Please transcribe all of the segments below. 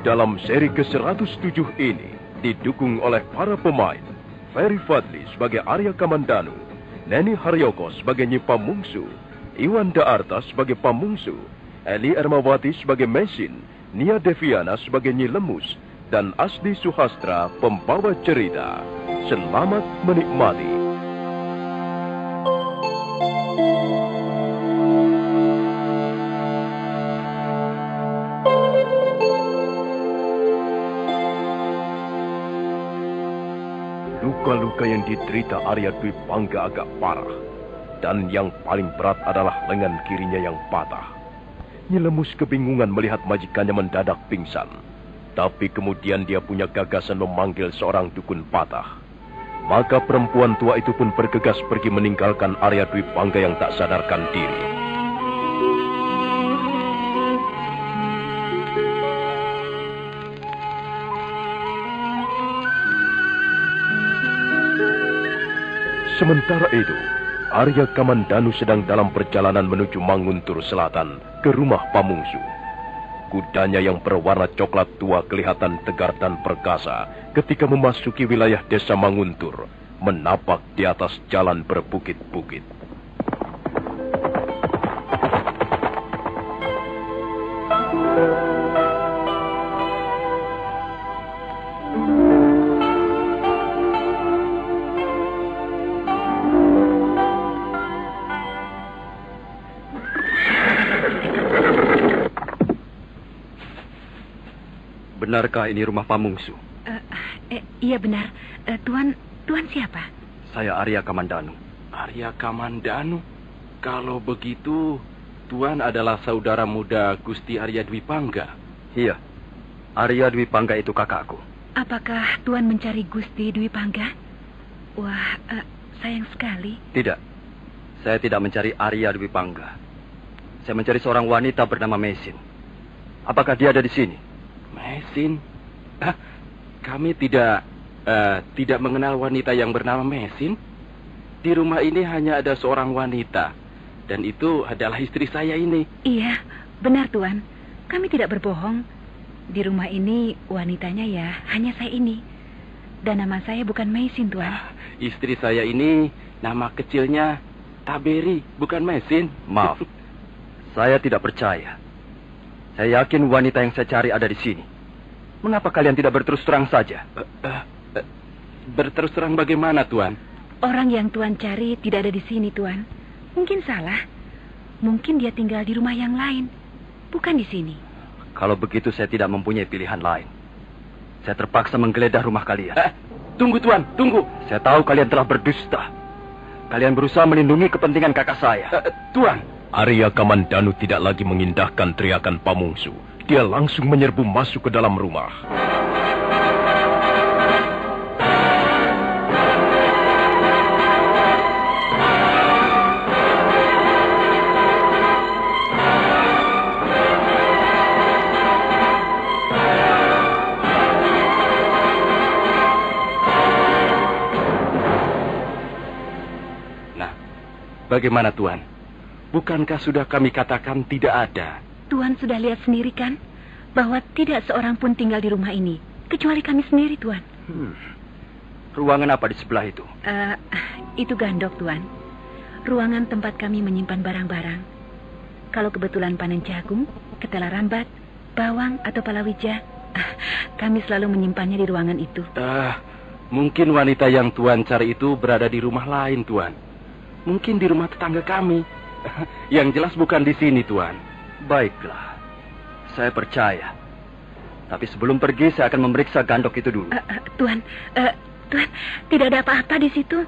Dalam seri ke-107 ini didukung oleh para pemain Ferry Fadli sebagai Arya Kamandanu, Neni Haryoko sebagai Nyi Pamungsu, Iwan Daarta sebagai Pamungsu, Eli Ermawati sebagai Mesin, Nia Deviana sebagai Nyi Lemus, dan Asdi Suhastra pembawa cerita. Selamat menikmati. Luka-luka yang diderita Arya Dwi Pangga agak parah. Dan yang paling berat adalah lengan kirinya yang patah. Nyi Lemus kebingungan melihat majikannya mendadak pingsan. Tapi kemudian dia punya gagasan memanggil seorang dukun patah. Maka perempuan tua itu pun bergegas pergi meninggalkan Arya Dwi Pangga yang tak sadarkan diri. Sementara itu, Arya Kamandanu sedang dalam perjalanan menuju Manguntur Selatan ke rumah Pamungsu. Kudanya yang berwarna coklat tua kelihatan tegar dan perkasa ketika memasuki wilayah desa Manguntur, menapak di atas jalan berbukit-bukit. Benarkah ini rumah Pamungsu? Iya benar. Tuan siapa? Saya Arya Kamandanu. Arya Kamandanu? Kalau begitu, Tuan adalah saudara muda Gusti Arya Dwi Pangga. Iya, Arya Dwi Pangga itu kakakku. Apakah Tuan mencari Gusti Dwi Pangga? Wah, sayang sekali. Tidak, saya tidak mencari Arya Dwi Pangga. Saya mencari seorang wanita bernama Mesin. Apakah dia ada di sini? Mesin? Kami tidak mengenal wanita yang bernama Mesin. Di rumah ini hanya ada seorang wanita. Dan itu adalah istri saya ini. Iya, benar Tuan. Kami tidak berbohong. Di rumah ini wanitanya ya hanya saya ini. Dan nama saya bukan Mesin, Tuan. Istri saya ini nama kecilnya Taberi, bukan Mesin. Maaf, saya tidak percaya. Saya yakin wanita yang saya cari ada di sini. Mengapa kalian tidak berterus terang saja? Berterus terang bagaimana, Tuan? Orang yang Tuan cari tidak ada di sini, Tuan. Mungkin salah. Mungkin dia tinggal di rumah yang lain. Bukan di sini. Kalau begitu saya tidak mempunyai pilihan lain. Saya terpaksa menggeledah rumah kalian. Tunggu, Tuan, tunggu. Saya tahu kalian telah berdusta. Kalian berusaha melindungi kepentingan kakak saya. Tuan. Arya Kamandanu tidak lagi mengindahkan teriakan Pamungsu. Dia langsung menyerbu masuk ke dalam rumah. Nah, bagaimana Tuan? Bukankah sudah kami katakan tidak ada? Tuan sudah lihat sendiri kan? Bahwa tidak seorang pun tinggal di rumah ini. Kecuali kami sendiri, Tuan. Ruangan apa di sebelah itu? Itu gandok, Tuan. Ruangan tempat kami menyimpan barang-barang. Kalau kebetulan panen jagung, ketela rambat, bawang, atau palawija, kami selalu menyimpannya di ruangan itu. Mungkin wanita yang Tuan cari itu berada di rumah lain, Tuan. Mungkin di rumah tetangga kami. Yang jelas bukan di sini, Tuan. Baiklah, saya percaya. Tapi sebelum pergi, saya akan memeriksa gandok itu dulu. Tuan, tidak ada apa-apa di situ.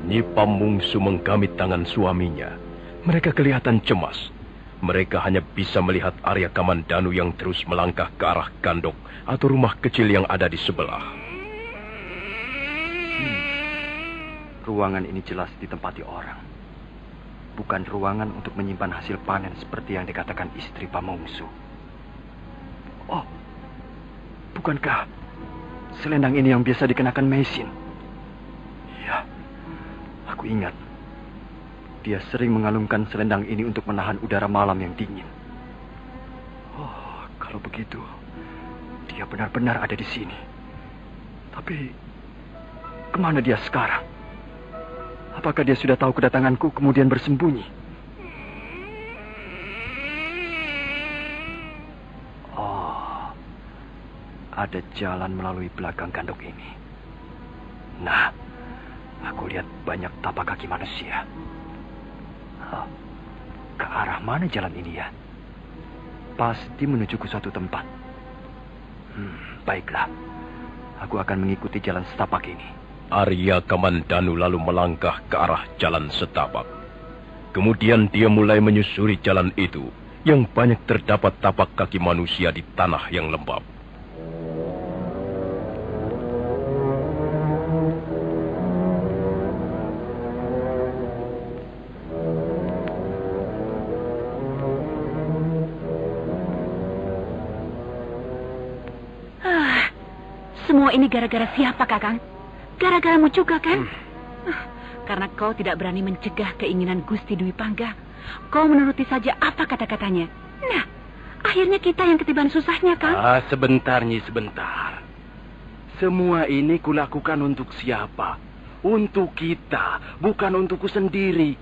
Nyi Pamungsu menggamit tangan suaminya. Mereka kelihatan cemas. Mereka hanya bisa melihat Arya Kamandanu yang terus melangkah ke arah gandok atau rumah kecil yang ada di sebelah. Ruangan ini jelas ditempati orang. Bukan ruangan untuk menyimpan hasil panen seperti yang dikatakan istri Pamungsu. Oh, Bukankah selendang ini yang biasa dikenakan Meisin? Iya, aku ingat. Dia sering mengalungkan selendang ini untuk menahan udara malam yang dingin. Oh, kalau begitu, dia benar-benar ada di sini. Tapi, kemana dia sekarang? Apakah dia sudah tahu kedatanganku kemudian bersembunyi? Oh, ada jalan melalui belakang gandok ini. Nah, aku lihat banyak tapak kaki manusia. Ke arah mana jalan ini ya? Pasti menuju ke suatu tempat. Baiklah. Aku akan mengikuti jalan setapak ini. Arya Kamandanu lalu melangkah ke arah jalan setapak. Kemudian dia mulai menyusuri jalan itu yang banyak terdapat tapak kaki manusia di tanah yang lembab. Semua ini gara-gara siapa, Kakang? Gara-garamu juga, kan? Karena kau tidak berani mencegah keinginan Gusti Dwi Pangga. Kau menuruti saja apa kata-katanya. Nah, akhirnya kita yang ketiban susahnya, Kang. Sebentar, Nyi, sebentar. Semua ini kulakukan untuk siapa? Untuk kita, bukan untukku sendiri.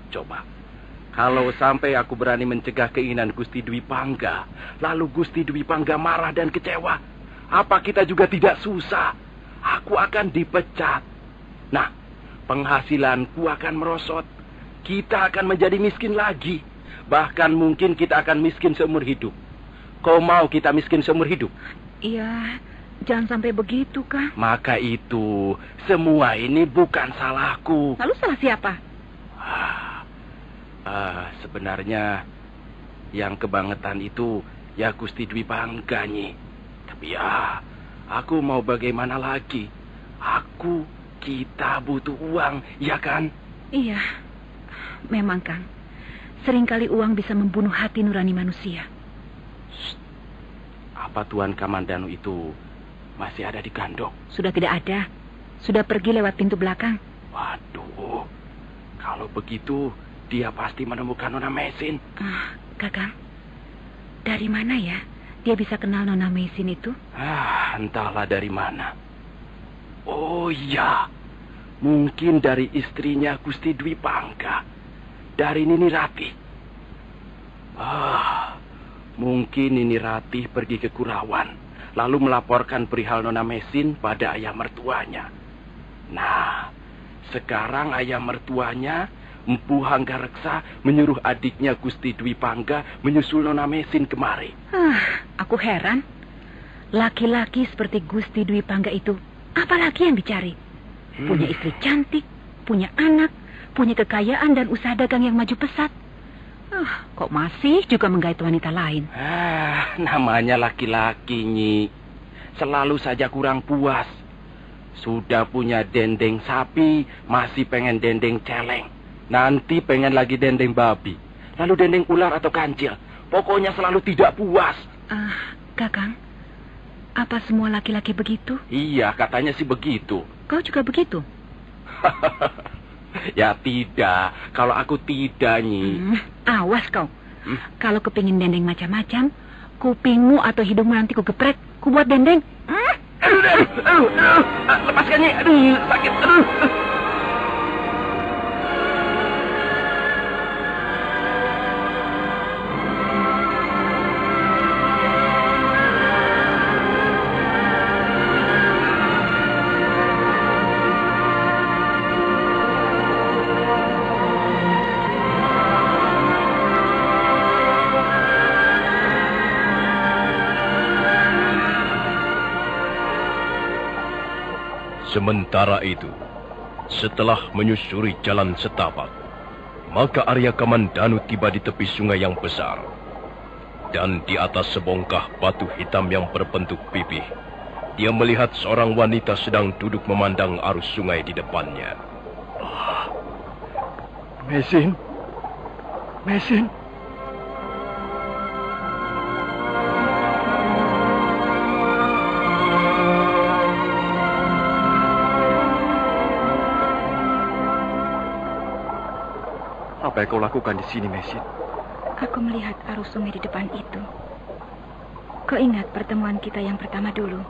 Coba, kalau sampai aku berani mencegah keinginan Gusti Dwi Pangga, lalu Gusti Dwi Pangga marah dan kecewa, apa kita juga tidak susah? Aku akan dipecat. Nah, penghasilanku akan merosot. Kita akan menjadi miskin lagi. Bahkan mungkin kita akan miskin seumur hidup. Kau mau kita miskin seumur hidup? Iya, jangan sampai begitu, Kang. Maka itu, semua ini bukan salahku. Lalu salah siapa? Sebenarnya, yang kebangetan itu ya Gusti Dwi Pangga, Nyi. Tapi ya, aku mau bagaimana lagi? Kita butuh uang, ya kan? Iya, memang, Kang. Seringkali uang bisa membunuh hati nurani manusia. Apa Tuan Kamandanu itu masih ada di gandok? Sudah tidak ada. Sudah pergi lewat pintu belakang. Waduh, kalau begitu dia pasti menemukan Nona Mesin. Kakang, dari mana ya dia bisa kenal Nona Mesin itu? Entahlah dari mana. Oh iya, mungkin dari istrinya Gusti Dwi Pangga, dari Nini Ratih. Mungkin Nini Ratih pergi ke Kurawan, lalu melaporkan perihal Nona Mesin pada ayah mertuanya. Nah, sekarang ayah mertuanya, Empu Hanggareksa, menyuruh adiknya Gusti Dwi Pangga menyusul Nona Mesin kemari. Aku heran. Laki-laki seperti Gusti Dwi Pangga itu, apalagi yang dicari? Punya istri cantik, punya anak, punya kekayaan dan usaha dagang yang maju pesat. Kok masih juga menggait wanita lain? Namanya laki-laki, Nyi. Selalu saja kurang puas. Sudah punya dendeng sapi, masih pengen dendeng celeng. Nanti pengen lagi dendeng babi. Lalu dendeng ular atau kancil. Pokoknya selalu tidak puas. Kakang, apa semua laki-laki begitu? Iya, katanya sih begitu. Kau juga begitu? Ya tidak. Kalau aku tidak, Nyi. Awas kau. Kalau kepingin dendeng macam-macam, kupingmu atau hidungmu nanti ku geprek. Ku buat dendeng. Aduh. Lepaskan, Nyi. Aduh, sakit. Aduh. Sementara itu, setelah menyusuri jalan setapak, maka Arya Kamandanu tiba di tepi sungai yang besar. Dan di atas sebongkah batu hitam yang berbentuk pipih, dia melihat seorang wanita sedang duduk memandang arus sungai di depannya. Mesin. Apa yang kau lakukan di sini, Mesin? Aku melihat arus sungai di depan itu. Kau ingat pertemuan kita yang pertama dulu?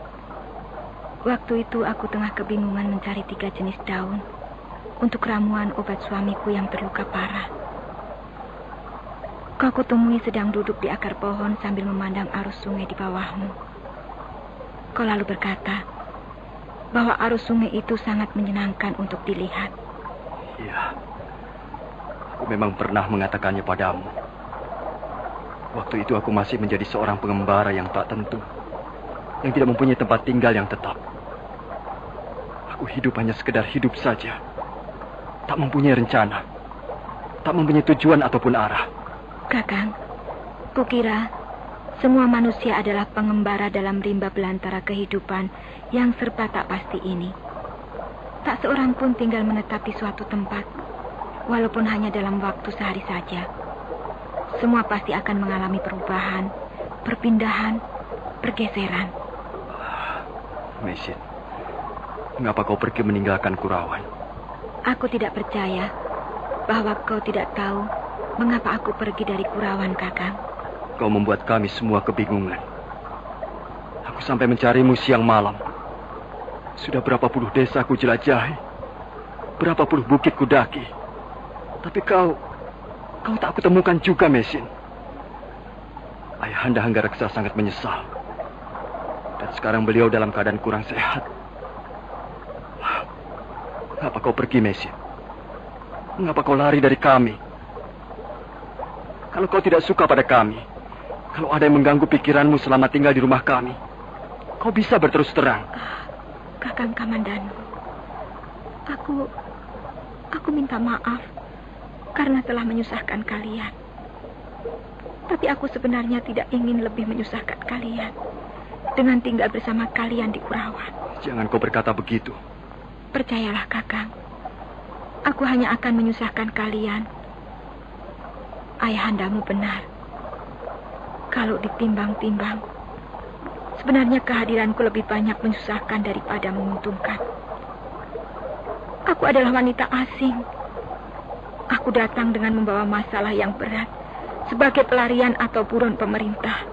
Waktu itu aku tengah kebingungan mencari 3 jenis daun untuk ramuan obat suamiku yang terluka parah. Kau kutemui sedang duduk di akar pohon sambil memandang arus sungai di bawahmu. Kau lalu berkata bahwa arus sungai itu sangat menyenangkan untuk dilihat. Iya, aku memang pernah mengatakannya padamu. Waktu itu aku masih menjadi seorang pengembara yang tak tentu, yang tidak mempunyai tempat tinggal yang tetap. Aku hidup hanya sekedar hidup saja, tak mempunyai rencana, tak mempunyai tujuan ataupun arah. Kakang, kukira semua manusia adalah pengembara dalam rimba belantara kehidupan yang serba tak pasti ini. Tak seorang pun tinggal menetap di suatu tempat, walaupun hanya dalam waktu sehari saja. Semua pasti akan mengalami perubahan, perpindahan, pergeseran. Mesin, mengapa kau pergi meninggalkan Kurawan? Aku tidak percaya bahwa kau tidak tahu mengapa aku pergi dari Kurawan, Kakang. Kau membuat kami semua kebingungan. Aku sampai mencarimu siang malam. Sudah berapa puluh desa ku jelajahi, berapa puluh bukit ku daki. Tapi kau tak kutemukan juga, Mesin. Ayahanda Hanggareksa sangat menyesal. Dan sekarang beliau dalam keadaan kurang sehat. Mengapa kau pergi, Mesin? Mengapa kau lari dari kami? Kalau kau tidak suka pada kami, kalau ada yang mengganggu pikiranmu selama tinggal di rumah kami, kau bisa berterus terang. Kakang Kamandanu, aku minta maaf karena telah menyusahkan kalian. Tapi aku sebenarnya tidak ingin lebih menyusahkan kalian dengan tinggal bersama kalian di Kurawan. Jangan kau berkata begitu. Percayalah, Kakang. Aku hanya akan menyusahkan kalian. Ayahandamu benar. Kalau ditimbang-timbang, sebenarnya kehadiranku lebih banyak menyusahkan daripada menguntungkan. Aku adalah wanita asing. Aku datang dengan membawa masalah yang berat sebagai pelarian atau buron pemerintah.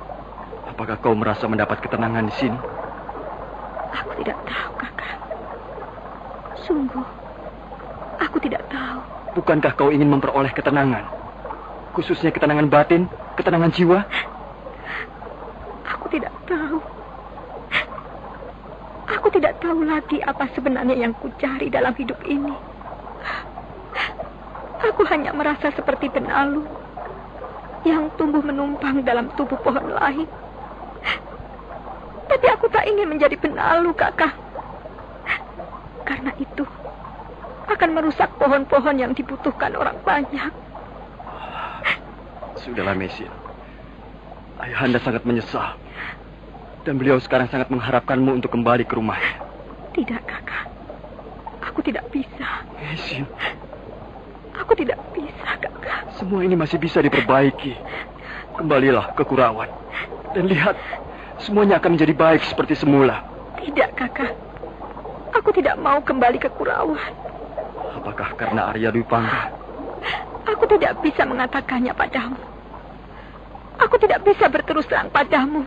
Apakah kau merasa mendapat ketenangan di sini? Aku tidak tahu, Kakang. Sungguh, aku tidak tahu. Bukankah kau ingin memperoleh ketenangan? Khususnya ketenangan batin, ketenangan jiwa? Aku tidak tahu. Aku tidak tahu lagi apa sebenarnya yang kucari dalam hidup ini. Aku hanya merasa seperti benalu yang tumbuh menumpang dalam tubuh pohon lain. Tapi aku tak ingin menjadi benalu, Kakak. Karena itu akan merusak pohon-pohon yang dibutuhkan orang banyak. Sudahlah, Mesin. Ayahanda sangat menyesal. Dan beliau sekarang sangat mengharapkanmu untuk kembali ke rumahnya. Tidak, Kakak. Aku tidak bisa. Mesin. Aku tidak bisa, Kakak. Semua ini masih bisa diperbaiki. Kembalilah ke Kurawan. Dan lihat, semuanya akan menjadi baik seperti semula. Tidak, Kakak. Aku tidak mau kembali ke Kurawan. Apakah karena Arya Dwi Pangga? Aku tidak bisa mengatakannya padamu. Aku tidak bisa berterus terang padamu.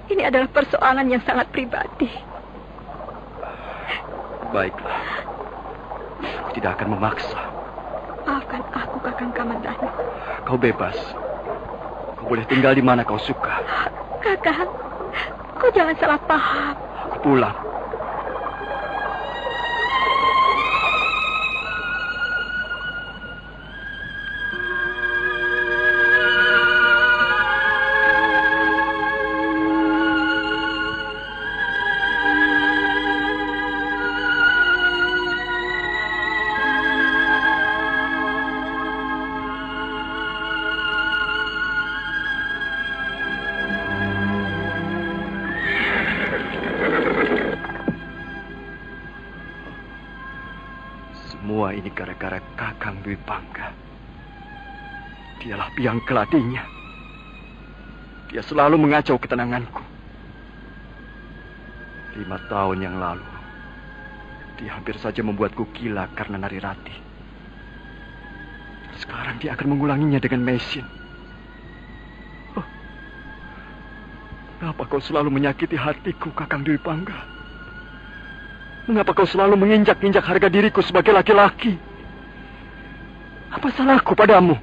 Ini adalah persoalan yang sangat pribadi. Baiklah. Aku tidak akan memaksa. Maafkan aku, Kakang Kamandanu. Kau bebas. Kau boleh tinggal di mana kau suka. Kakang, kau jangan salah paham. Aku pulang. Semua ini gara-gara Kakang Dwi Pangga. Dialah biang keladinya. Dia selalu mengacau ketenanganku. 5 tahun yang lalu, dia hampir saja membuatku gila karena Nari Rati. Sekarang dia akan mengulanginya dengan Meisin. Oh, mengapa kau selalu menyakiti hatiku, Kakang Dwi Pangga? Mengapa kau selalu menginjak-injak harga diriku sebagai laki-laki? Apa salahku padamu?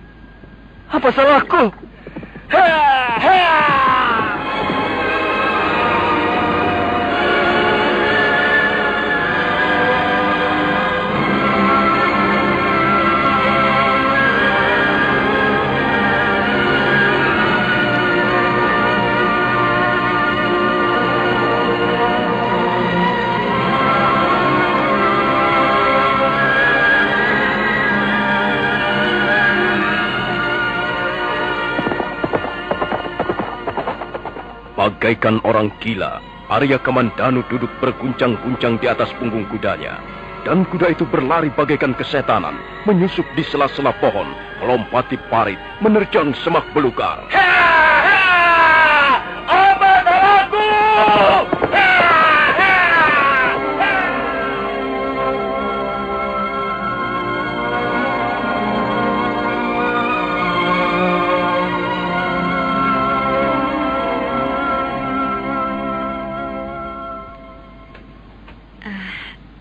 Apa salahku? Bagaikan orang gila, Arya Kamandanu duduk berguncang-guncang di atas punggung kudanya. Dan kuda itu berlari bagaikan kesetanan, menyusup di sela-sela pohon, melompati parit, menerjang semak belukar. Apa salahku?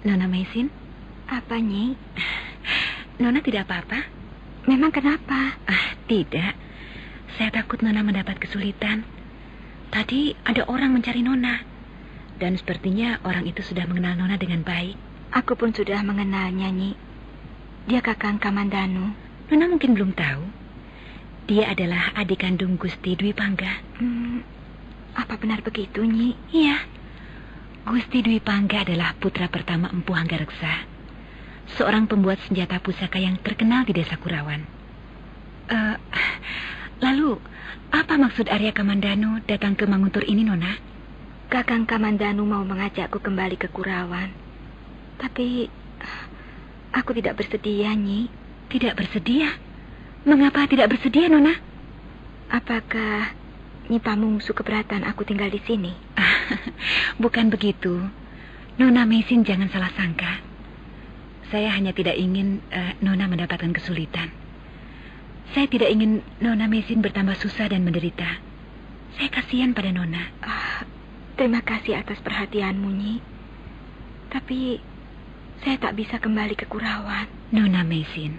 Nona Meisin? Apa, Nyi? Nona tidak apa-apa? Memang kenapa? Tidak. Saya takut Nona mendapat kesulitan. Tadi ada orang mencari Nona. Dan sepertinya orang itu sudah mengenal Nona dengan baik. Aku pun sudah mengenalnya, Nyi. Dia Kakang Kamandanu. Nona mungkin belum tahu. Dia adalah adik kandung Gusti Dwi Pangga. Apa benar begitu, Nyi? Iya. Gusti Dwi Pangga adalah putra pertama Empu Hanggareksa, seorang pembuat senjata pusaka yang terkenal di desa Kurawan. Lalu, apa maksud Arya Kamandanu datang ke Manguntur ini, Nona? Kakang Kamandanu mau mengajakku kembali ke Kurawan. Tapi, aku tidak bersedia, Nyi. Tidak bersedia? Mengapa tidak bersedia, Nona? Apakah Nyi Pamungsu keberatan aku tinggal di sini? Bukan begitu. Nona Meisin jangan salah sangka. Saya hanya tidak ingin Nona mendapatkan kesulitan. Saya tidak ingin Nona Meisin bertambah susah dan menderita. Saya kasihan pada Nona. Terima kasih atas perhatianmu, Nyi. Tapi saya tak bisa kembali ke Kurawan. Nona Meisin,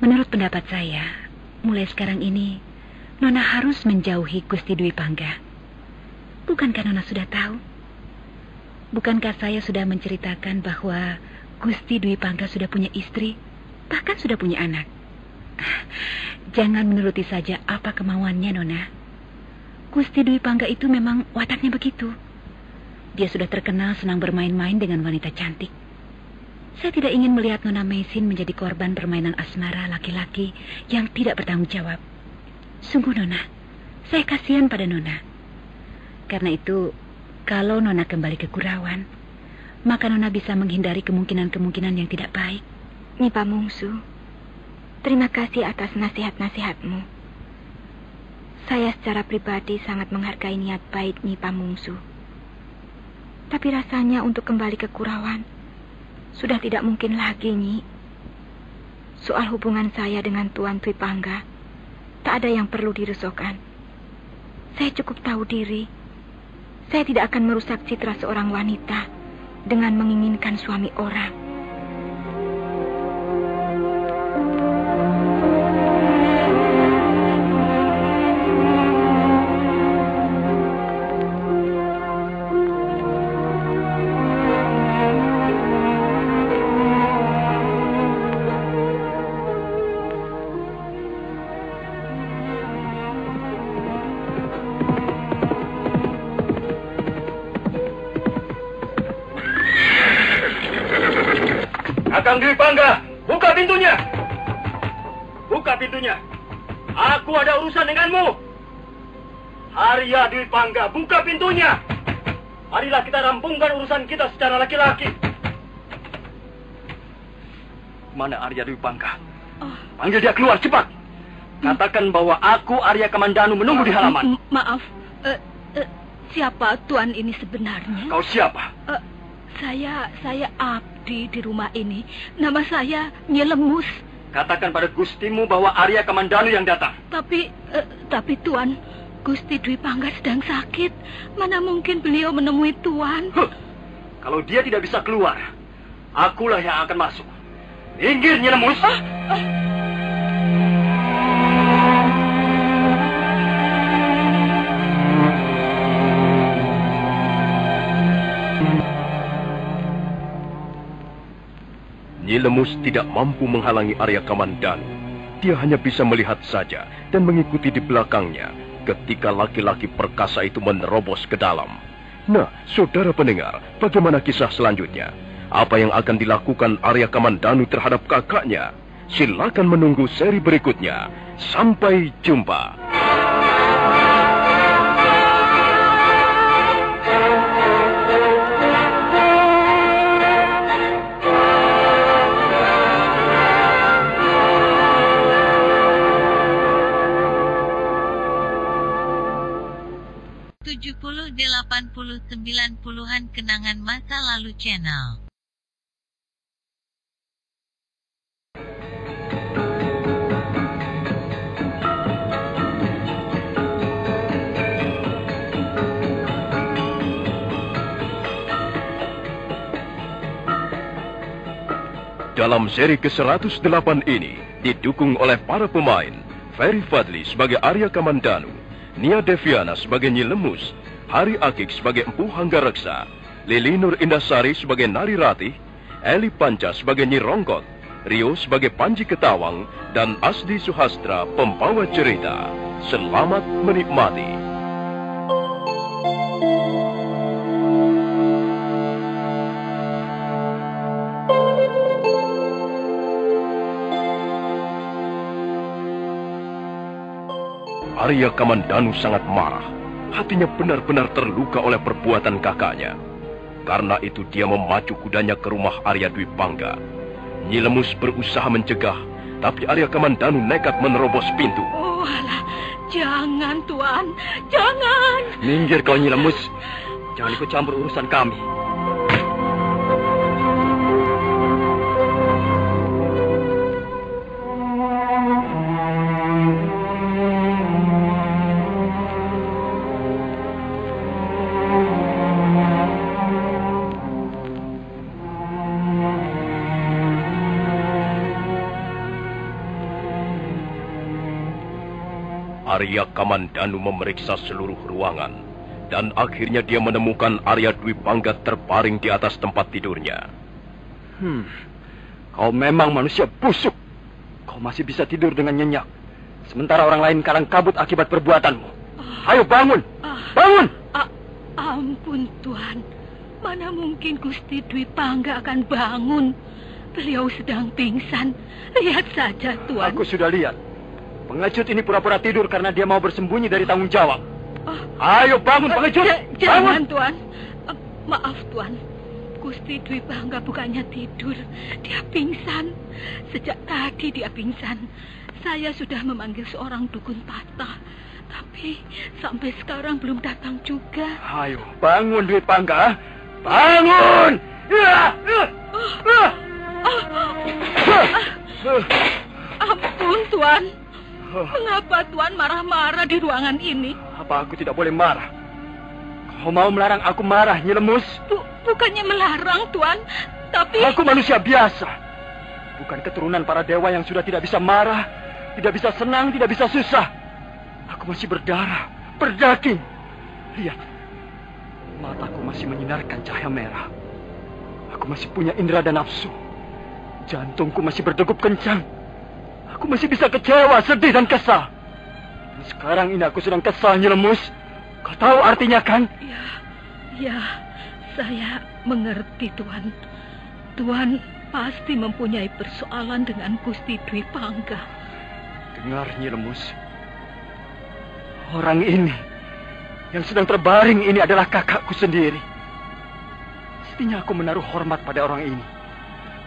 menurut pendapat saya, mulai sekarang ini Nona harus menjauhi Gusti Dwi Pangga. Bukankah Nona sudah tahu? Bukankah saya sudah menceritakan bahwa Gusti Dwi Pangga sudah punya istri, bahkan sudah punya anak? Jangan menuruti saja apa kemauannya, Nona. Gusti Dwi Pangga itu memang wataknya begitu. Dia sudah terkenal senang bermain-main dengan wanita cantik. Saya tidak ingin melihat Nona Meisin menjadi korban permainan asmara laki-laki yang tidak bertanggung jawab. Sungguh, Nona, saya kasihan pada Nona. Karena itu, kalau Nona kembali ke Kurawan, maka Nona bisa menghindari kemungkinan-kemungkinan yang tidak baik. Nyi Pamungsu, terima kasih atas nasihat-nasihatmu. Saya secara pribadi sangat menghargai niat baik Nyi Pamungsu. Tapi rasanya untuk kembali ke Kurawan sudah tidak mungkin lagi, Nyi. Soal hubungan saya dengan Tuan Dwi Pangga, tak ada yang perlu dirisaukan. Saya cukup tahu diri. Saya tidak akan merusak citra seorang wanita dengan menginginkan suami orang. Kakang Dwi Pangga, buka pintunya. Buka pintunya. Aku ada urusan denganmu. Arya Dwi Pangga, buka pintunya. Marilah kita rampungkan urusan kita secara laki-laki. Mana Arya Dwi Pangga? Panggil dia keluar, cepat. Katakan bahwa aku Arya Kamandanu menunggu di halaman. Maaf, siapa Tuan ini sebenarnya? Kau siapa? Saya abdi di rumah ini. Nama saya Nyi Lemus. Katakan pada Gustimu bahwa Arya Kamandanu yang datang. Tapi Tuan, Gusti Dwi Pangga sedang sakit. Mana mungkin beliau menemui Tuan? Kalau dia tidak bisa keluar, akulah yang akan masuk. Minggir, Nyi Lemus. Nyi Lemus tidak mampu menghalangi Arya Kamandanu. Dia hanya bisa melihat saja dan mengikuti di belakangnya ketika laki-laki perkasa itu menerobos ke dalam. Nah, saudara pendengar, bagaimana kisah selanjutnya? Apa yang akan dilakukan Arya Kamandanu terhadap kakaknya? Silakan menunggu seri berikutnya. Sampai jumpa. Puluhan kenangan masa lalu channel. Dalam seri ke-108 ini didukung oleh para pemain Ferry Fadli sebagai Arya Kamandanu, Nia Deviana sebagai Nyi Lemus, Hari Akik sebagai Empu Hanggareksa, Lili Nur Indasari sebagai Nari Ratih, Eli Panca sebagai Nyi Rongkot, Rio sebagai Panji Ketawang, dan Asdi Suhastra pembawa cerita. Selamat menikmati. Arya Kamandanu sangat marah. Hatinya benar-benar terluka oleh perbuatan kakaknya. Karena itu dia memacu kudanya ke rumah Arya Dwi Pangga. Nyi Lemus berusaha mencegah, tapi Arya Kamandanu nekat menerobos pintu. Oh alah, jangan Tuan, jangan. Minggir kau, Nyi Lemus. Jangan ikut campur urusan kami. Arya Kamandanu memeriksa seluruh ruangan, dan akhirnya dia menemukan Arya Dwi Pangga terbaring di atas tempat tidurnya. Kau memang manusia busuk. Kau masih bisa tidur dengan nyenyak, sementara orang lain kalang kabut akibat perbuatanmu. Ayo bangun, bangun! Ampun Tuan, mana mungkin Gusti Dwi Pangga akan bangun? Beliau sedang pingsan. Lihat saja Tuan. Aku sudah lihat. Pengecut ini pura-pura tidur karena dia mau bersembunyi dari tanggung jawab. Ayo bangun pengecut! Jangan Tuan. Maaf Tuan. Gusti Dwi Pangga bukannya tidur. Dia pingsan. Sejak tadi dia pingsan. Saya sudah memanggil seorang dukun patah. Tapi sampai sekarang belum datang juga. Ayo bangun Dwi Pangga. Bangun! Ampun Tuan. Mengapa Tuan marah-marah di ruangan ini? Apa aku tidak boleh marah? Kau mau melarang aku marah, Nyi Lemus? Bukannya melarang, Tuan. Tapi... Aku manusia biasa. Bukan keturunan para dewa yang sudah tidak bisa marah, tidak bisa senang, tidak bisa susah. Aku masih berdarah, berdaging. Lihat, mataku masih menyinarkan cahaya merah. Aku masih punya indera dan nafsu. Jantungku masih berdegup kencang. Aku masih bisa kecewa, sedih, dan kesal. Dan sekarang ini aku sedang kesal, Nyi Lemus. Kau tahu artinya kan? Ya, saya mengerti, Tuan. Tuan pasti mempunyai persoalan dengan Gusti Dwi Pangga. Dengar, Nyi Lemus. Orang ini, yang sedang terbaring ini adalah kakakku sendiri. Mestinya aku menaruh hormat pada orang ini.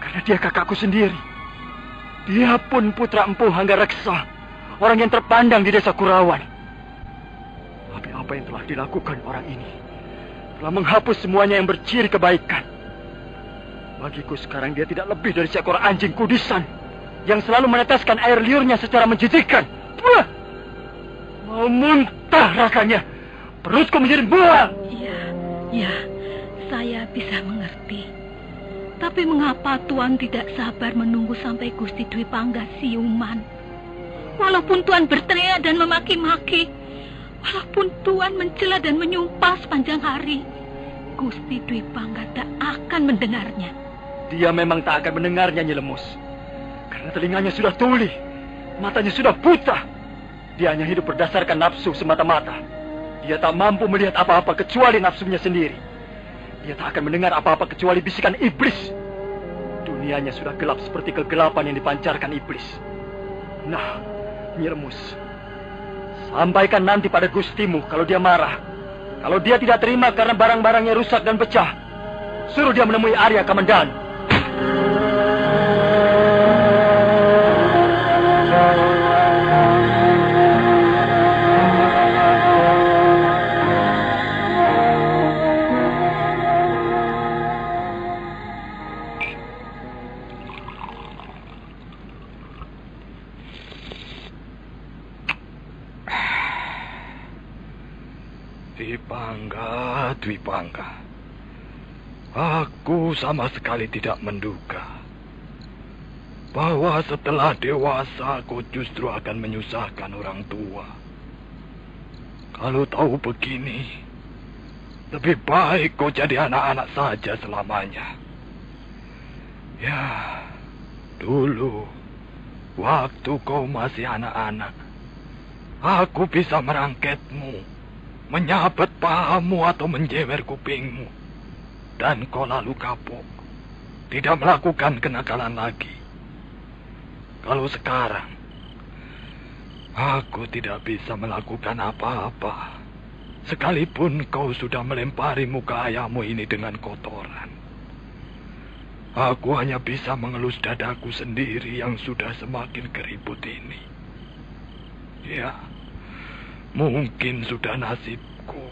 Karena dia kakakku sendiri. Dia pun putra Empu Hanggareksa, orang yang terpandang di desa Kurawan. Tapi apa yang telah dilakukan orang ini telah menghapus semuanya yang berciri kebaikan. Bagiku sekarang dia tidak lebih dari seekor anjing kudisan. yang selalu meneteskan air liurnya secara menjijikkan. Wah! Mau muntah rasanya. Perutku menjadi buah. Ya, saya bisa mengerti. Tapi mengapa Tuan tidak sabar menunggu sampai Gusti Dwi Pangga siuman? Walaupun Tuan berteriak dan memaki-maki, walaupun Tuan mencela dan menyumpah sepanjang hari, Gusti Dwi Pangga tak akan mendengarnya. Dia memang tak akan mendengarnya, Nyi Lemus. Karena telinganya sudah tuli, matanya sudah buta. Dia hanya hidup berdasarkan nafsu semata-mata. Dia tak mampu melihat apa-apa kecuali nafsunya sendiri. Dia tak akan mendengar apa-apa kecuali bisikan iblis. Dunianya sudah gelap seperti kegelapan yang dipancarkan iblis. Nah, Nyi Lemus, sampaikan nanti pada gustimu kalau dia marah. Kalau dia tidak terima karena barang-barangnya rusak dan pecah, suruh dia menemui Arya Kamandanu. Dwi Pangga, aku sama sekali tidak menduga bahwa setelah dewasa kau justru akan menyusahkan orang tua. Kalau tahu begini, lebih baik kau jadi anak-anak saja selamanya. Ya, dulu waktu kau masih anak-anak, aku bisa merangketmu, menyabet pahamu atau menjewer kupingmu, dan kau lalu kapok, tidak melakukan kenakalan lagi. Kalau sekarang, aku tidak bisa melakukan apa-apa, sekalipun kau sudah melempari muka ayahmu ini dengan kotoran. Aku hanya bisa mengelus dadaku sendiri yang sudah semakin keribut ini. Ya, mungkin sudah nasibku.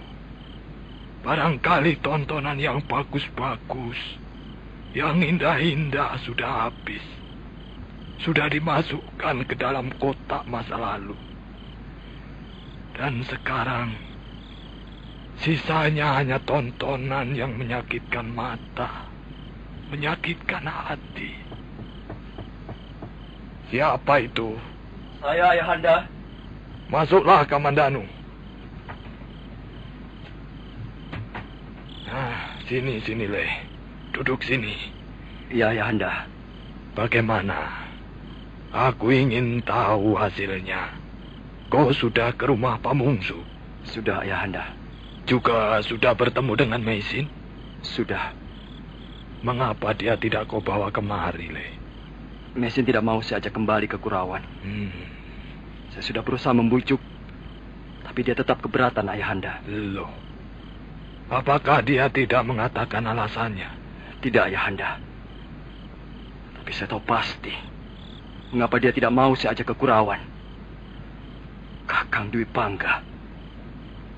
Barangkali tontonan yang bagus-bagus, yang indah-indah sudah habis. Sudah dimasukkan ke dalam kotak masa lalu. Dan sekarang, sisanya hanya tontonan yang menyakitkan mata, menyakitkan hati. Siapa itu? Saya, Ayahanda. Masuklah, Kamandanu. Nah, sini, Le. Duduk sini. Ya, Ayahanda. Bagaimana? Aku ingin tahu hasilnya. Kau sudah ke rumah Pamungsu? Sudah, Ayahanda. Juga sudah bertemu dengan Meisin? Sudah. Mengapa dia tidak kau bawa kemari, Le? Meisin tidak mau saya ajak kembali ke Kurawan. Saya sudah berusaha membujuk, tapi dia tetap keberatan, Ayahanda. Loh, apakah dia tidak mengatakan alasannya? Tidak, Ayahanda. Tapi saya tahu pasti mengapa dia tidak mau saya ajak ke Kurawan. Kakang Dwi Pangga.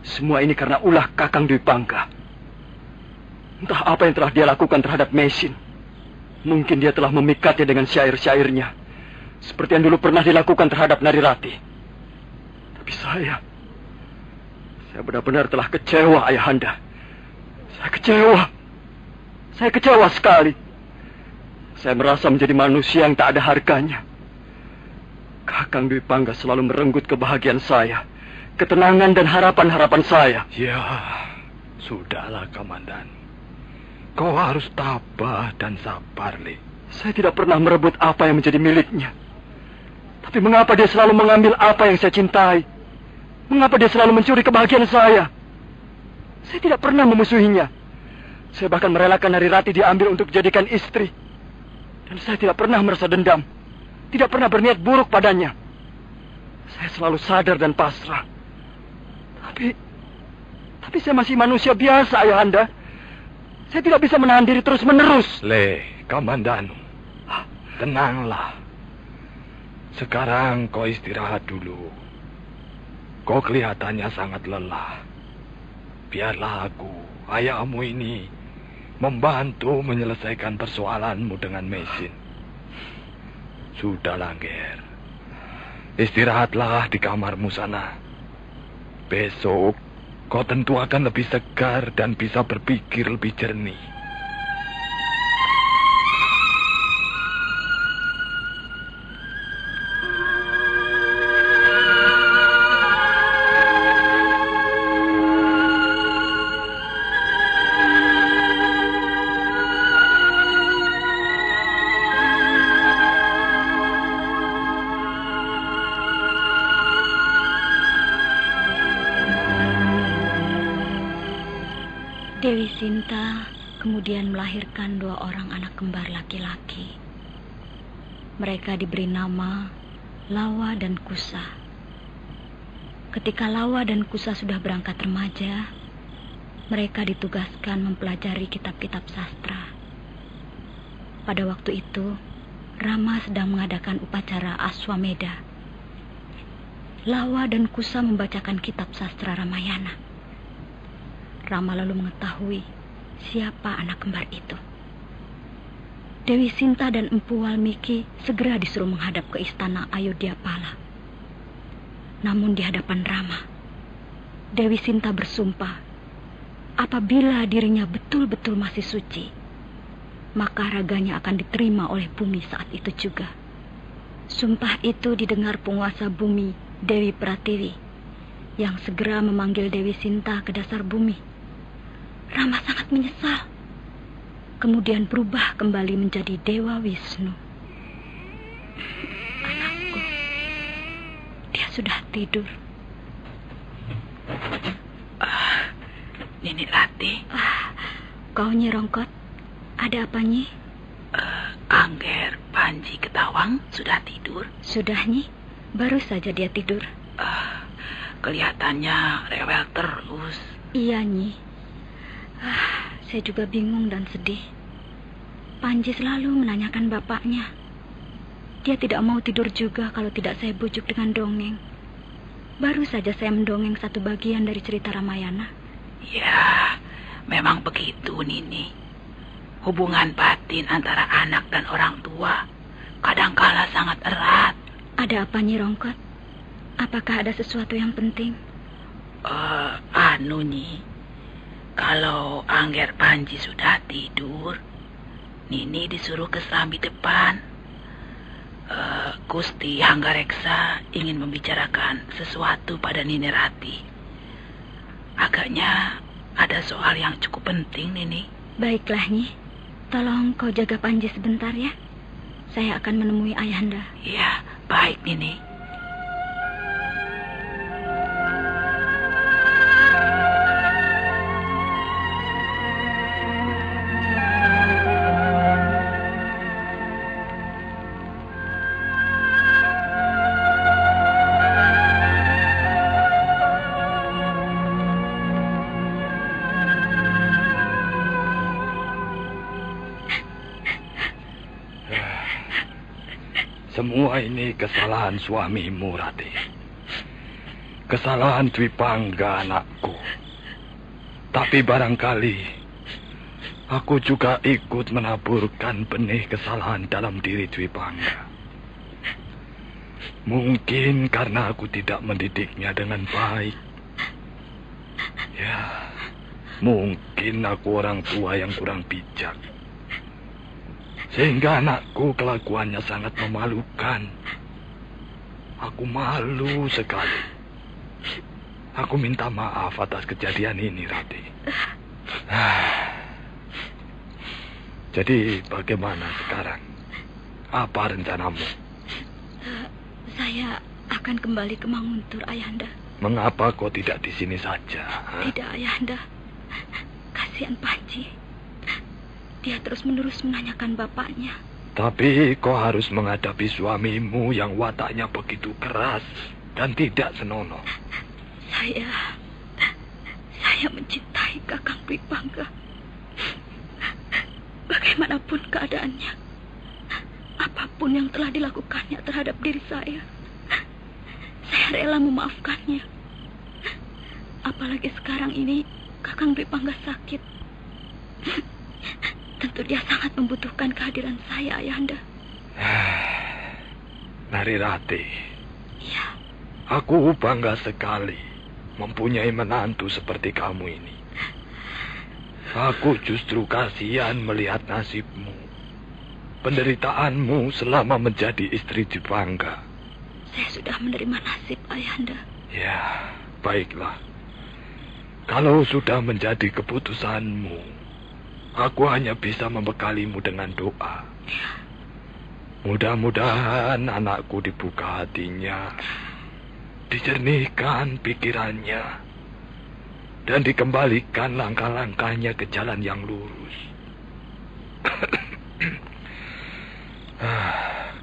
Semua ini karena ulah Kakang Dwi Pangga. Entah apa yang telah dia lakukan terhadap Meisin. Mungkin dia telah memikatnya dengan syair-syairnya, seperti yang dulu pernah dilakukan terhadap Narirati. Tapi saya benar-benar telah kecewa, Ayahanda. Saya kecewa sekali. Saya merasa menjadi manusia yang tak ada harganya. Kakang Dwi Pangga selalu merenggut kebahagiaan saya, ketenangan dan harapan-harapan saya. Ya, sudahlah, Komandan. Kau harus tabah dan sabar, Le. Saya tidak pernah merebut apa yang menjadi miliknya. Tapi mengapa dia selalu mengambil apa yang saya cintai? Mengapa dia selalu mencuri kebahagiaan saya? Saya tidak pernah memusuhinya. Saya bahkan merelakan Narirati diambil untuk dijadikan istri. Dan saya tidak pernah merasa dendam. Tidak pernah berniat buruk padanya. Saya selalu sadar dan pasrah. Tapi saya masih manusia biasa, Ayahanda. Saya tidak bisa menahan diri terus-menerus. Le, Kamandanu, tenanglah. Sekarang kau istirahat dulu. Kau kelihatannya sangat lelah. Biarlah aku, ayahmu ini, membantu menyelesaikan persoalanmu dengan Meisin. Sudahlah, Ger. Istirahatlah di kamarmu sana. Besok kau tentu akan lebih segar dan bisa berpikir lebih jernih. Dewi Sinta kemudian melahirkan 2 orang anak kembar laki-laki. Mereka diberi nama Lawa dan Kusa. Ketika Lawa dan Kusa sudah berangkat remaja, mereka ditugaskan mempelajari kitab-kitab sastra. Pada waktu itu, Rama sedang mengadakan upacara Aswameda. Lawa dan Kusa membacakan kitab sastra Ramayana. Rama lalu mengetahui siapa anak kembar itu. Dewi Sinta dan Empu Walmiki segera disuruh menghadap ke istana Ayodhyapala. Namun di hadapan Rama, Dewi Sinta bersumpah apabila dirinya betul-betul masih suci, maka raganya akan diterima oleh bumi saat itu juga. Sumpah itu didengar penguasa bumi, Dewi Pratiwi, yang segera memanggil Dewi Sinta ke dasar bumi. Rama sangat menyesal. Kemudian berubah kembali menjadi Dewa Wisnu. Anakku, dia sudah tidur. Nini Rati. Kau Nyi Rongkot, ada apa Nyi? Angger Panji Ketawang sudah tidur? Sudah Nyi, baru saja dia tidur. Kelihatannya rewel terus. Iya Nyi. Saya juga bingung dan sedih. Panji selalu menanyakan bapaknya. Dia tidak mau tidur juga kalau tidak saya bujuk dengan dongeng. Baru saja saya mendongeng satu bagian dari cerita Ramayana. Ya, memang begitu Nini. Hubungan batin antara anak dan orang tua kadangkala sangat erat. Ada apa Nyi Rongkot? Apakah ada sesuatu yang penting? Nyi. Kalau Angger Panji sudah tidur, Nini disuruh ke serambi depan. Gusti Hanggareksa ingin membicarakan sesuatu pada Nini Rati. Agaknya ada soal yang cukup penting, Nini. Baiklah, Nyi. Tolong kau jaga Panji sebentar ya. Saya akan menemui Ayahanda. Ya, baik, Nini. Semua ini kesalahan suamimu, Rati. Kesalahan Dwi Pangga, anakku. Tapi barangkali aku juga ikut menaburkan benih kesalahan dalam diri Dwi Pangga. Mungkin karena aku tidak mendidiknya dengan baik. Ya, mungkin aku orang tua yang kurang bijak. Sehingga anakku kelakuannya sangat memalukan. Aku malu sekali. Aku minta maaf atas kejadian ini, Rati. Jadi bagaimana sekarang? Apa rencanamu? Saya akan kembali ke Manguntur, Ayahanda. Mengapa kau tidak di sini saja? Tidak, Ayahanda. Kasihan Panji. Dia terus-menerus menanyakan bapaknya. Tapi kau harus menghadapi suamimu yang wataknya begitu keras dan tidak senonoh. Saya mencintai Kakang Dwi Pangga. Bagaimanapun keadaannya, apapun yang telah dilakukannya terhadap diri saya rela memaafkannya. Apalagi sekarang ini Kakang Dwi Pangga sakit. Tentu dia sangat membutuhkan kehadiran saya, Ayahanda. Narirati. Ya. Aku bangga sekali mempunyai menantu seperti kamu ini. Aku justru kasihan melihat nasibmu. Penderitaanmu selama menjadi istri Dipangga. Saya sudah menerima nasib, Ayahanda. Ya, baiklah. Kalau sudah menjadi keputusanmu, aku hanya bisa membekalimu dengan doa. Mudah-mudahan anakku dibuka hatinya, dijernihkan pikirannya, dan dikembalikan langkah-langkahnya ke jalan yang lurus.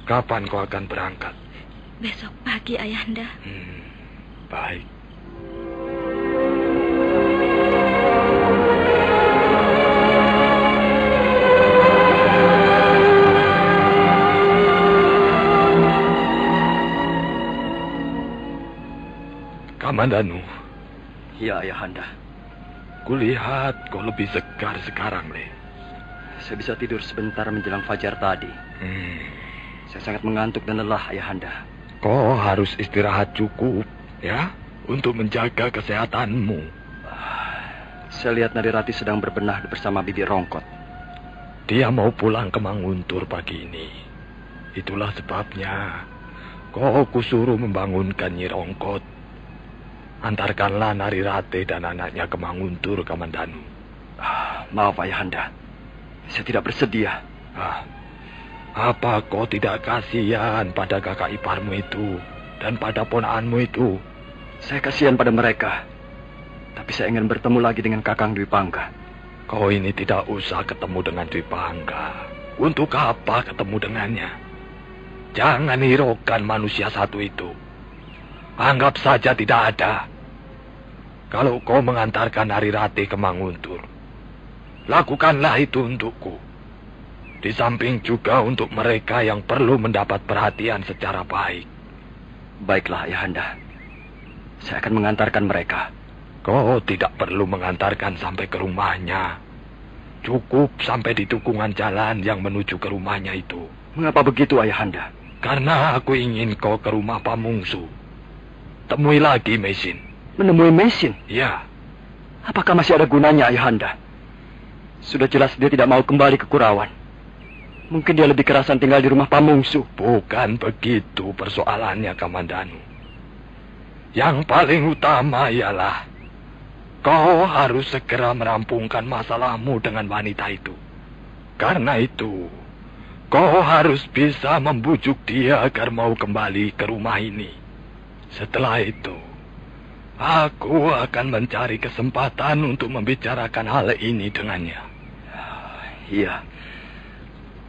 Kapan kau akan berangkat? Besok pagi, Ayahanda. Baik. Kamandanu. Ya, Ayahanda. Kulihat kau lebih segar sekarang, Le. Saya bisa tidur sebentar menjelang fajar tadi. Saya sangat mengantuk dan lelah, Ayahanda. Kau harus istirahat cukup, ya, untuk menjaga kesehatanmu. Saya lihat Narirati sedang berbenah bersama Bibi Rongkot. Dia mau pulang ke Manguntur pagi ini. Itulah sebabnya kau kusuruh membangunkan Nyi Rongkot. Antarkanlah Narirati dan anaknya ke Manguntur, Kamandanu. Maaf, Ayahanda. Saya tidak bersedia. Apa kau tidak kasihan pada kakak iparmu itu dan pada ponakanmu itu? Saya kasihan pada mereka. Tapi saya ingin bertemu lagi dengan Kakang Dwi Pangga. Kau ini tidak usah ketemu dengan Dwi Pangga. Untuk apa ketemu dengannya? Jangan hiraukan manusia satu itu. Anggap saja tidak ada. Kalau kau mengantarkan Narirati ke Manguntur, lakukanlah itu untukku. Di samping juga untuk mereka yang perlu mendapat perhatian secara baik. Baiklah, Ayahanda. Saya akan mengantarkan mereka. Kau tidak perlu mengantarkan sampai ke rumahnya. Cukup sampai di tikungan jalan yang menuju ke rumahnya itu. Mengapa begitu, Ayahanda? Karena aku ingin kau ke rumah Pamungsu. Temui lagi Mesin. Menemui Mesin? Ya. Apakah masih ada gunanya, Ayahanda? Sudah jelas dia tidak mau kembali ke Kurawan. Mungkin dia lebih kerasan tinggal di rumah Pamungsu. Bukan begitu persoalannya, Kamandanu. Yang paling utama ialah kau harus segera merampungkan masalahmu dengan wanita itu. Karena itu, kau harus bisa membujuk dia agar mau kembali ke rumah ini. Setelah itu, aku akan mencari kesempatan untuk membicarakan hal ini dengannya. Iya.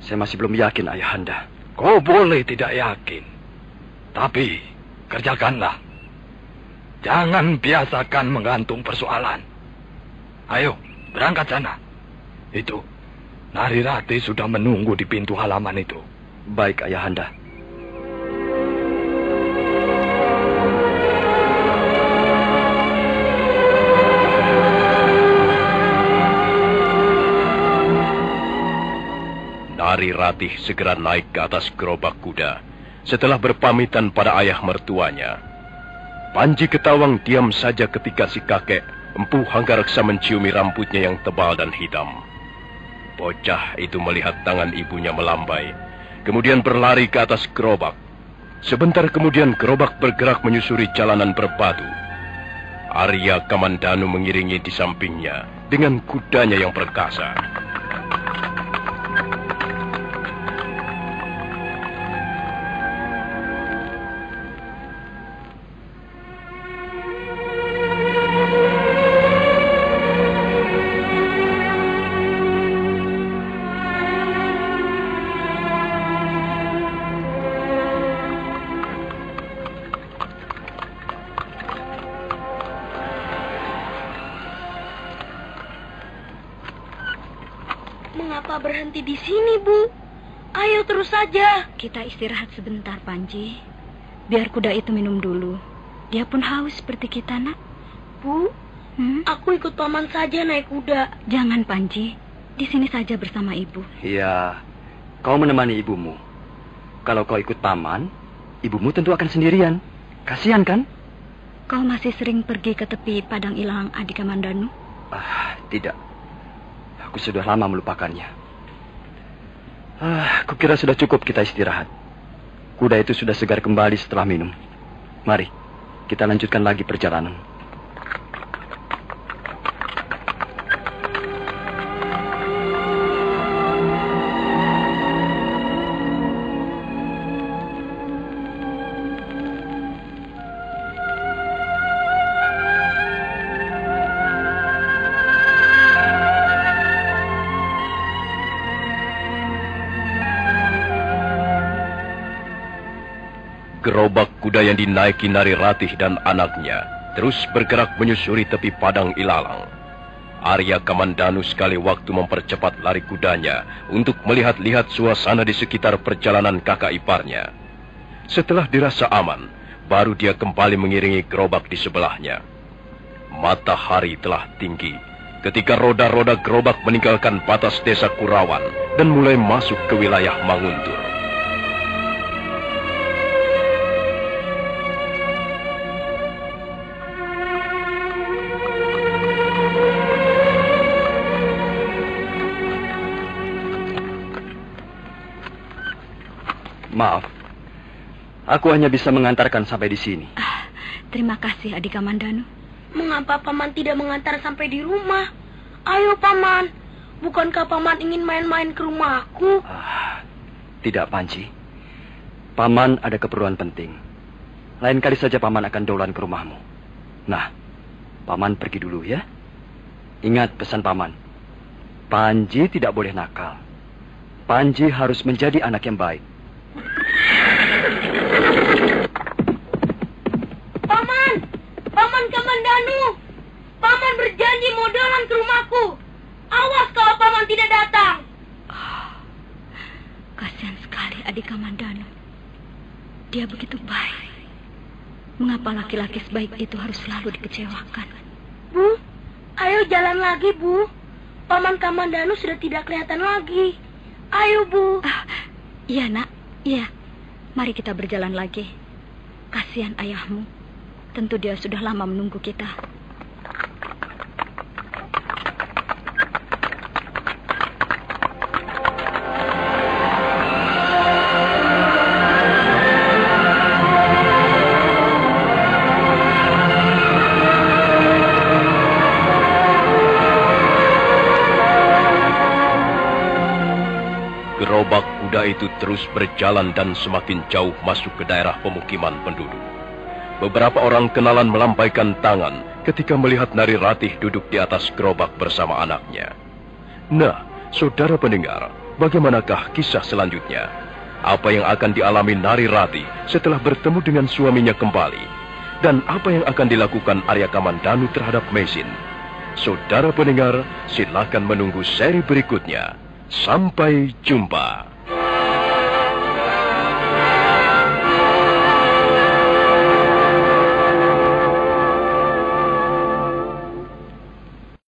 Saya masih belum yakin, Ayahanda. Kau boleh tidak yakin. Tapi, kerjakanlah. Jangan biasakan menggantung persoalan. Ayo, berangkat sana. Itu, Narirati sudah menunggu di pintu halaman itu. Baik, Ayahanda. Narirati segera naik ke atas gerobak kuda setelah berpamitan pada ayah mertuanya. Panji Ketawang diam saja ketika si kakek Empu Hanggareksa menciumi rambutnya yang tebal dan hitam. Bocah itu melihat tangan ibunya melambai, kemudian berlari ke atas gerobak. Sebentar kemudian gerobak bergerak menyusuri jalanan berbatu. Arya Kamandanu mengiringi di sampingnya dengan kudanya yang perkasa. Mengapa berhenti di sini, Bu? Ayo terus saja. Kita istirahat sebentar, Panji. Biar kuda itu minum dulu. Dia pun haus seperti kita, Nak. Bu, aku ikut paman saja naik kuda. Jangan, Panji. Di sini saja bersama ibu. Iya, kau menemani ibumu. Kalau kau ikut paman, ibumu tentu akan sendirian. Kasihan kan? Kau masih sering pergi ke tepi Padang Ilalang Adikamandanu? Tidak. Aku sudah lama melupakannya. Aku kira sudah cukup kita istirahat. Kuda itu sudah segar kembali setelah minum. Mari, kita lanjutkan lagi perjalanan. Gerobak kuda yang dinaiki Nari Ratih dan anaknya terus bergerak menyusuri tepi Padang Ilalang. Arya Kamandanu sekali waktu mempercepat lari kudanya untuk melihat-lihat suasana di sekitar perjalanan kakak iparnya. Setelah dirasa aman, baru dia kembali mengiringi gerobak di sebelahnya. Matahari telah tinggi ketika roda-roda gerobak meninggalkan batas desa Kurawan dan mulai masuk ke wilayah Manguntur. Maaf, aku hanya bisa mengantarkan sampai di sini. Terima kasih, Adikamandanu. Mengapa Paman tidak mengantar sampai di rumah? Ayo, Paman. Bukankah Paman ingin main-main ke rumahku? Tidak, Panji. Paman ada keperluan penting. Lain kali saja Paman akan dolan ke rumahmu. Nah, Paman pergi dulu ya. Ingat pesan Paman. Panji tidak boleh nakal. Panji harus menjadi anak yang baik. Paman Kamandanu, Paman berjanji mau dolan ke rumahku. Awas kalau Paman tidak datang. Kasihan sekali Adikamandanu. Dia begitu baik. Mengapa laki-laki sebaik itu harus selalu dikecewakan? Bu, ayo jalan lagi, Bu. Paman Kamandanu sudah tidak kelihatan lagi. Ayo, Bu. Iya, Nak. Iya. Mari kita berjalan lagi. Kasihan ayahmu. Tentu dia sudah lama menunggu kita. Gerobak kuda itu terus berjalan dan semakin jauh masuk ke daerah pemukiman penduduk. Beberapa orang kenalan melampaikan tangan ketika melihat Nari Ratih duduk di atas gerobak bersama anaknya. Nah, saudara pendengar, bagaimanakah kisah selanjutnya? Apa yang akan dialami Nari Ratih setelah bertemu dengan suaminya kembali? Dan apa yang akan dilakukan Arya Kamandanu terhadap Maisin? Saudara pendengar, silakan menunggu seri berikutnya. Sampai jumpa.